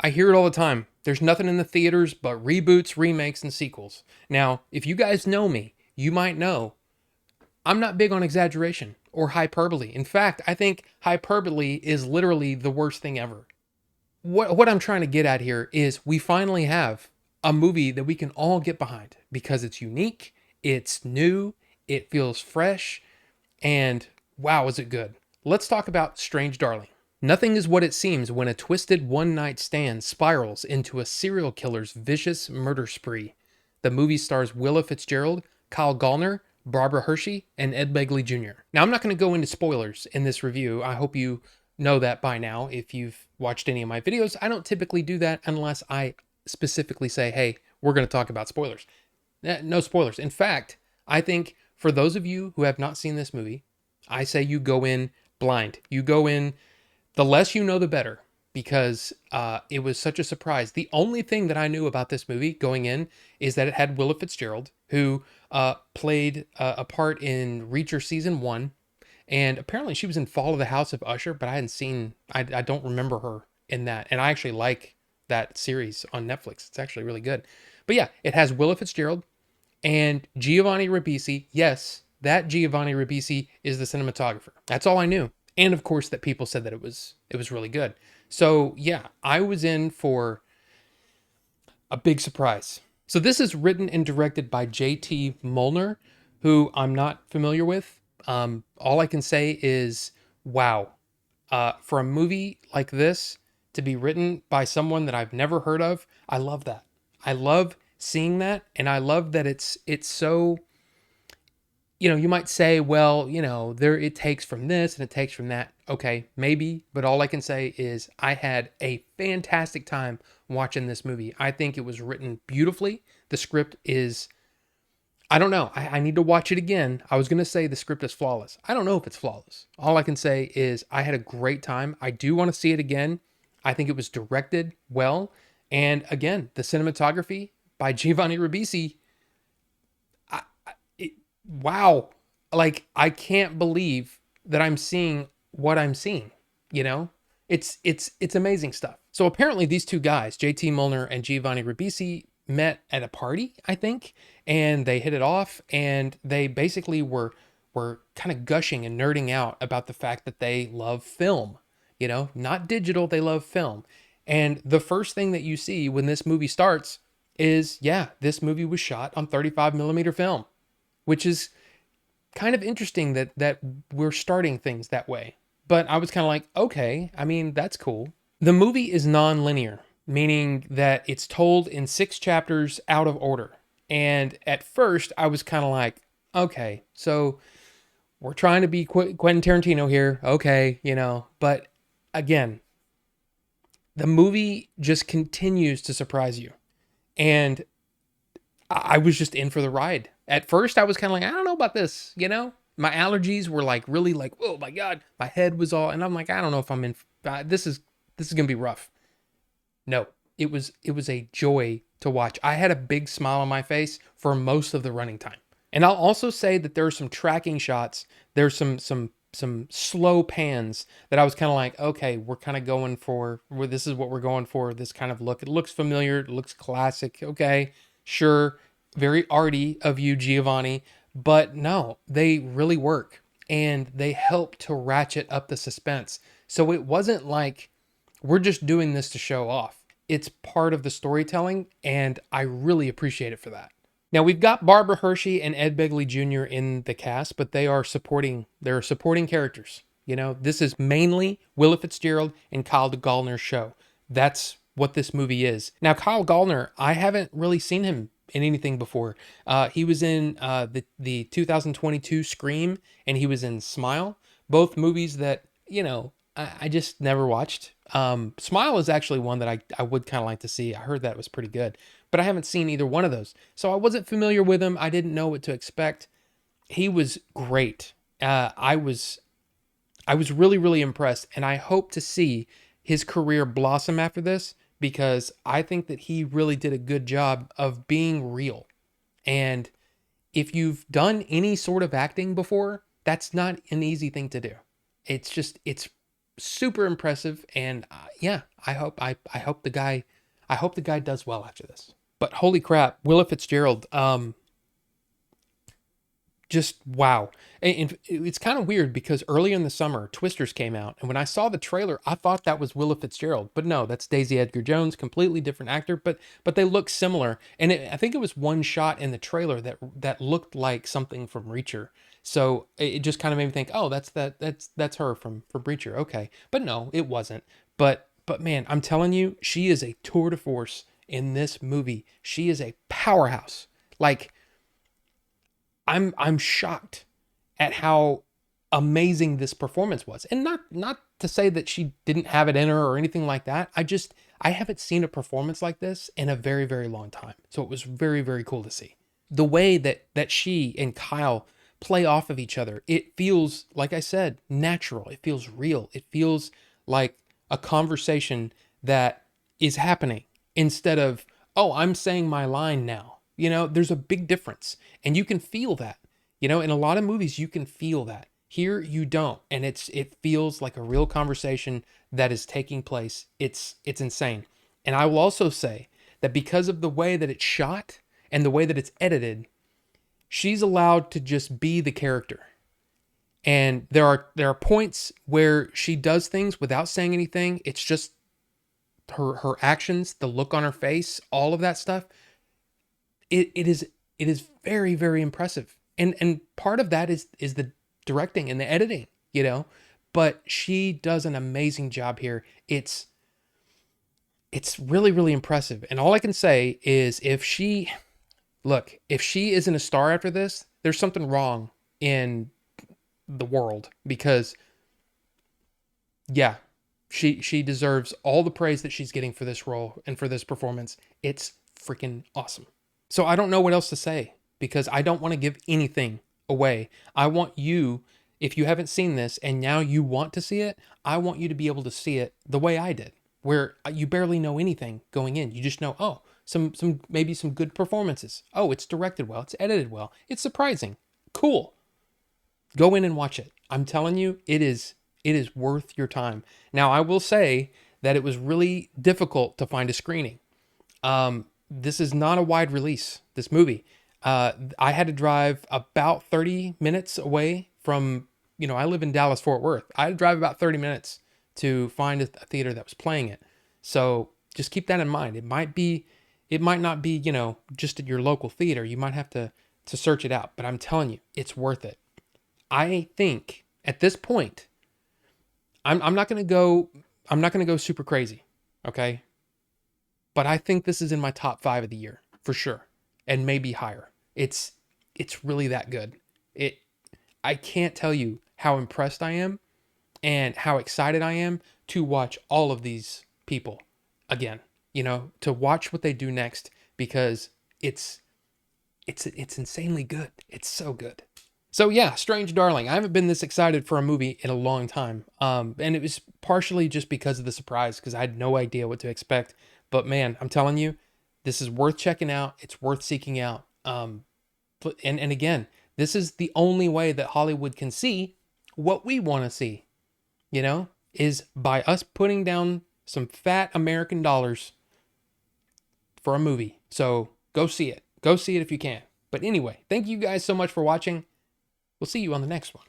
I hear it all the time. There's nothing in the theaters but reboots, remakes, and sequels. Now, if you guys know me, you might know I'm not big on exaggeration or hyperbole. In fact, I think hyperbole is literally the worst thing ever. What I'm trying to get at here is we finally have a movie that we can all get behind because it's unique, it's new, it feels fresh, and wow, is it good. Let's talk about Strange Darling. Nothing is what it seems when a twisted one night stand spirals into a serial killer's vicious murder spree. The movie stars Willa Fitzgerald, Kyle Gallner, Barbara Hershey, and Ed Begley Jr. Now, I'm not going to go into spoilers in this review. I hope you know that by now if you've watched any of my videos. I don't typically do that unless I specifically say, hey, we're going to talk about spoilers. No spoilers. In fact, I think for those of you who have not seen this movie, I say you go in blind. You go in, the less you know, the better, because it was such a surprise. The only thing that I knew about this movie going in is that it had Willa Fitzgerald, who played a part in Reacher season 1. And apparently she was in Fall of the House of Usher, but I don't remember her in that. And I actually like that series on Netflix. It's actually really good. But yeah, it has Willa Fitzgerald and Giovanni Ribisi. Yes, that Giovanni Ribisi is the cinematographer. That's all I knew. And of course that people said that it was really good. So yeah, I was in for a big surprise. So this is written and directed by J.T. Molnar, who I'm not familiar with. All I can say is, wow. For a movie like this to be written by someone that I've never heard of, I love that. I love seeing that, and I love that it's so, you might say, well, there it takes from this and it takes from that. Okay, maybe, but all I can say is I had a fantastic time watching this movie. I think it was written beautifully. The script is, I don't know. I need to watch it again. I was going to say the script is flawless. I don't know if it's flawless. All I can say is I had a great time. I do want to see it again. I think it was directed well. And again, the cinematography by Giovanni Ribisi, wow. Like, I can't believe that I'm seeing what I'm seeing, you know? It's amazing stuff. So apparently these two guys, JT Molnar and Giovanni Ribisi, met at a party, I think, and they hit it off, and they basically were kind of gushing and nerding out about the fact that they love film, not digital, they love film. And the first thing that you see when this movie starts is, yeah, this movie was shot on 35 millimeter film, which is kind of interesting that we're starting things that way. But I was kind of like, okay, I mean, that's cool. The movie is non-linear, meaning that it's told in 6 chapters out of order. And at first, I was kind of like, okay, so we're trying to be Quentin Tarantino here, okay, But again, the movie just continues to surprise you. And I was just in for the ride. At first, I was kind of like, I don't know about this, My allergies were like really like, oh my God, my head was all, and I'm like, I don't know if I'm in, this is going to be rough. No, it was a joy to watch. I had a big smile on my face for most of the running time. And I'll also say that there are some tracking shots. There's some slow pans that I was kind of like, okay, we're kind of going for, this is what we're going for, this kind of look. It looks familiar, it looks classic. Okay, sure, very arty of you, Giovanni, but no, they really work, and they help to ratchet up the suspense. So it wasn't like we're just doing this to show off. It's part of the storytelling, and I really appreciate it for that. Now, we've got Barbara Hershey and Ed Begley Jr. in the cast, but they're supporting characters. This is mainly Willa Fitzgerald and Kyle Gallner's show. That's what this movie is. Now, Kyle Gallner, I haven't really seen him in anything before. He was in the 2022 Scream, and he was in Smile, both movies that, I just never watched. Smile is actually one that I would kind of like to see. I heard that was pretty good, but I haven't seen either one of those. So I wasn't familiar with him. I didn't know what to expect. He was great. I was really, really impressed, and I hope to see his career blossom after this, because I think that he really did a good job of being real. And if you've done any sort of acting before, that's not an easy thing to do. It's super impressive. And yeah, I hope the guy does well after this. But holy crap, Willa Fitzgerald, just wow. And it's kind of weird because early in the summer, Twisters came out, and when I saw the trailer, I thought that was Willa Fitzgerald, but no, that's Daisy Edgar Jones, completely different actor, but they look similar. And I think it was one shot in the trailer that looked like something from Reacher. So it just kind of made me think, oh, that's her from Reacher. Okay, but no, it wasn't. But man, I'm telling you, she is a tour de force in this movie. She is a powerhouse. Like I'm shocked at how amazing this performance was. And not to say that she didn't have it in her or anything like that. I haven't seen a performance like this in a very, very long time. So it was very, very cool to see. The way that she and Kyle play off of each other, it feels, like I said, natural. It feels real. It feels like a conversation that is happening instead of, oh, I'm saying my line now. There's a big difference. And you can feel that. In a lot of movies, you can feel that. Here, you don't. And it feels like a real conversation that is taking place. It's insane. And I will also say that because of the way that it's shot and the way that it's edited, she's allowed to just be the character. And there are points where she does things without saying anything. It's just her actions, the look on her face, all of that stuff. It is very, very impressive. And part of that is the directing and the editing, but she does an amazing job here. It's really, really impressive. And all I can say is if she isn't a star after this, there's something wrong in the world, because yeah, she deserves all the praise that she's getting for this role and for this performance. It's freaking awesome. So I don't know what else to say because I don't want to give anything away. I want you, if you haven't seen this and now you want to see it, I want you to be able to see it the way I did, where you barely know anything going in. You just know, oh, maybe some good performances. Oh, it's directed well, it's edited well, it's surprising. Cool. Go in and watch it. I'm telling you, it is worth your time. Now, I will say that it was really difficult to find a screening. This is not a wide release, this movie. I had to drive about 30 minutes away from, I live in Dallas, Fort Worth. I had to drive about 30 minutes to find a theater that was playing it. So just keep that in mind. It might not be, just at your local theater. You might have to search it out, but I'm telling you, it's worth it. I think at this point, I'm not going to go super crazy. Okay. But I think this is in my top 5 of the year for sure. And maybe higher. It's really that good. I can't tell you how impressed I am and how excited I am to watch all of these people again, to watch what they do next, because it's insanely good. It's so good. So yeah, Strange Darling. I haven't been this excited for a movie in a long time. And it was partially just because of the surprise, because I had no idea what to expect. But man, I'm telling you, this is worth checking out. It's worth seeking out. And again, this is the only way that Hollywood can see what we want to see, is by us putting down some fat American dollars for a movie. So go see it. Go see it if you can. But anyway, thank you guys so much for watching. We'll see you on the next one.